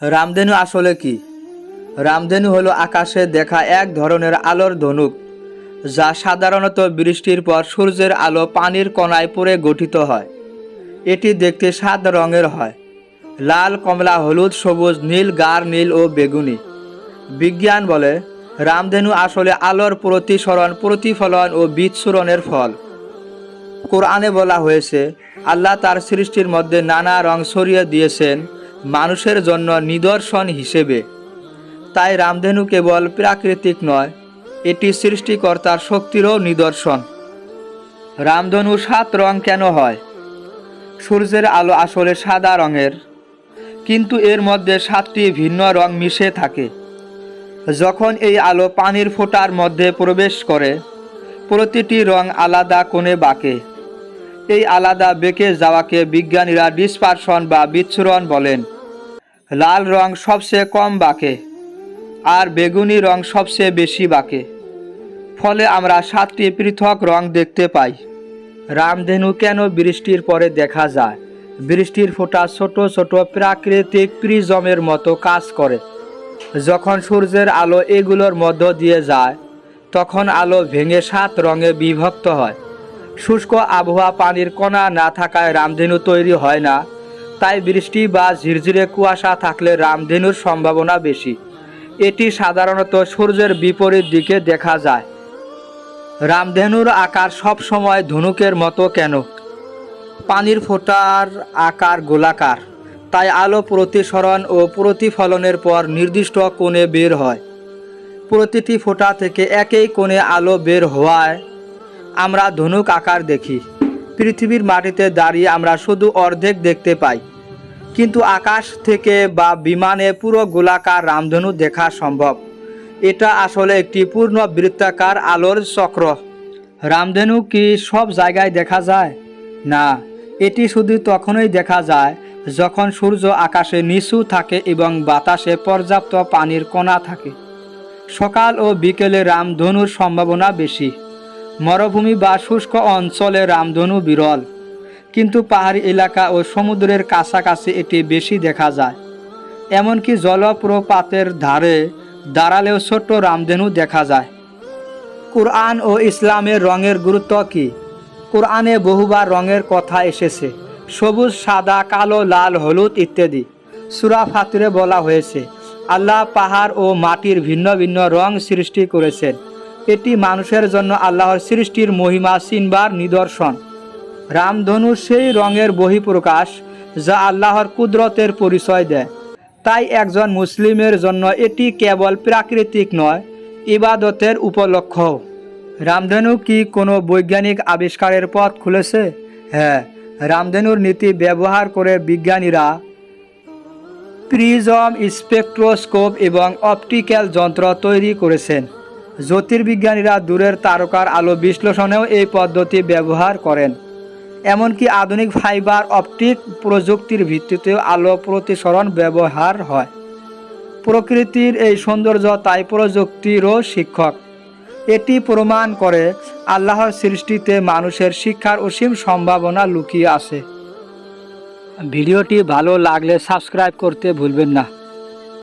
রামধেনু আসলে কি? রামধেনু হলো আকাশে দেখা এক ধরনের আলোর ধনুক, যা সাধারণত বৃষ্টির পর সূর্যের আলো পানির কণায় পড়ে গঠিত হয়। এটি দেখতে 7 রঙের হয়: লাল, কমলা, হলুদ, সবুজ, নীল, গাঢ় নীল ও বেগুনি। বিজ্ঞান বলে রামধেনু আসলে আলোর প্রতিসরণ, প্রতিফলন ও বিচ্ছুরণের ফল। কোরআনে বলা হয়েছে, আল্লাহ তার সৃষ্টির মধ্যে নানা রং ছড়িয়ে দিয়েছেন মানুষের জন্য নিদর্শন হিসেবে। তাই রামধেনু কেবল প্রাকৃতিক নয়, এটি সৃষ্টিকর্তার শক্তিরও নিদর্শন। রামধনু 7 রং কেন হয়? সূর্যের আলো আসলে সাদা রঙের, কিন্তু এর মধ্যে 7টি ভিন্ন রং মিশে থাকে। যখন এই আলো পানির ফোঁটার মধ্যে প্রবেশ করে, প্রতিটি রং আলাদা কোণে বাঁকে। এই আলাদা বেঁকে যাওয়াকে বিজ্ঞানীরা ডিসপারশন বা বিচ্ছুরণ বলেন। লাল রং সবচেয়ে কম বাঁকে, আর বেগুনি রং সবচেয়ে বেশি বাঁকে। ফলে আমরা 7টি পৃথক রং দেখতে পাই। রামধেনু কেন বৃষ্টির পরে দেখা যায়? বৃষ্টির ফোঁটা ছোট ছোট প্রাকৃতিক প্রিজমের মতো কাজ করে। যখন সূর্যের আলো এগুলোর মধ্য দিয়ে যায়, তখন আলো ভেঙে 7 রঙে বিভক্ত হয়। শুষ্ক আবহাওয়া, পানির কণা না থাকায় রামধেনু তৈরি হয় না। তাই বৃষ্টি বা ঝিরঝিরে কুয়াশা থাকলে রামধেনুর সম্ভাবনা বেশি। এটি সাধারণত সূর্যের বিপরীত দিকে দেখা যায়। রামধেনুর আকার সব সময় ধনুকের মতো কেন? পানির ফোঁটার আকার গোলাকার, তাই আলো প্রতিসরণ ও প্রতিফলনের পর নির্দিষ্ট কোণে বের হয়। প্রতিটি ফোঁটা থেকে একই কোণে আলো বের হওয়ায় আমরা ধনুক আকার দেখি। পৃথিবীর মাটিতে দাঁড়িয়ে আমরা শুধু অর্ধেক দেখতে পাই, কিন্তু আকাশ থেকে বা বিমানে পুরো গোলাকার রামধনু দেখা সম্ভব। এটা আসলে একটি পূর্ণ বৃত্তাকার আলোর চক্র। রামধনু কি সব জায়গায় দেখা যায়? না, এটি শুধু তখনই দেখা যায় যখন সূর্য আকাশে নিচু থাকে এবং বাতাসে পর্যাপ্ত পানির কণা থাকে। সকাল ও বিকেলে রামধনুর সম্ভাবনা বেশি। মরুভূমি বা শুষ্ক অঞ্চলে রামধনু বিরল, কিন্তু পাহাড়ি এলাকা ও সমুদ্রের কাছাকাছি এটি বেশি দেখা যায়। এমনকি জলপ্রপাতের ধারে দাঁড়ালেও ছোট্ট রামধনু দেখা যায়। কোরআন ও ইসলামের রঙের গুরুত্ব কী? কোরআনে বহুবার রঙের কথা এসেছে: সবুজ, সাদা, কালো, লাল, হলুদ ইত্যাদি। সূরা ফাতিরে বলা হয়েছে, আল্লাহ পাহাড় ও মাটির ভিন্ন ভিন্ন রং সৃষ্টি করেছেন। এটি মানুষের জন্য আল্লাহর সৃষ্টির মহিমা চিনবার নিদর্শন। রামধনু সেই রঙের বহিঃপ্রকাশ যা আল্লাহর কুদরতের পরিচয় দেয়। তাই একজন মুসলিমের জন্য এটি কেবল প্রাকৃতিক নয়, ইবাদতের উপলক্ষ। রামধনু কি কোনো বৈজ্ঞানিক আবিষ্কারের পথ খুলেছে? হ্যাঁ, রামধনুর নীতি ব্যবহার করে বিজ্ঞানীরা প্রিজম, স্পেকট্রোস্কোপ এবং অপটিক্যাল যন্ত্র তৈরি করেছেন। জ্যোতির্বিজ্ঞানীরা দূরের তারকার আলো বিশ্লেষণেও এই পদ্ধতি ব্যবহার করেন। এমনকি আধুনিক ফাইবার অপটিক প্রযুক্তির ভিত্তিতেও আলো প্রতিসরণ ব্যবহার হয়। প্রকৃতির এই সৌন্দর্য তাই প্রযুক্তিরও শিক্ষক। এটি প্রমাণ করে আল্লাহর সৃষ্টিতে মানুষের শিক্ষার অসীম সম্ভাবনা লুকিয়ে আছে। ভিডিওটি ভালো লাগলে সাবস্ক্রাইব করতে ভুলবেন না।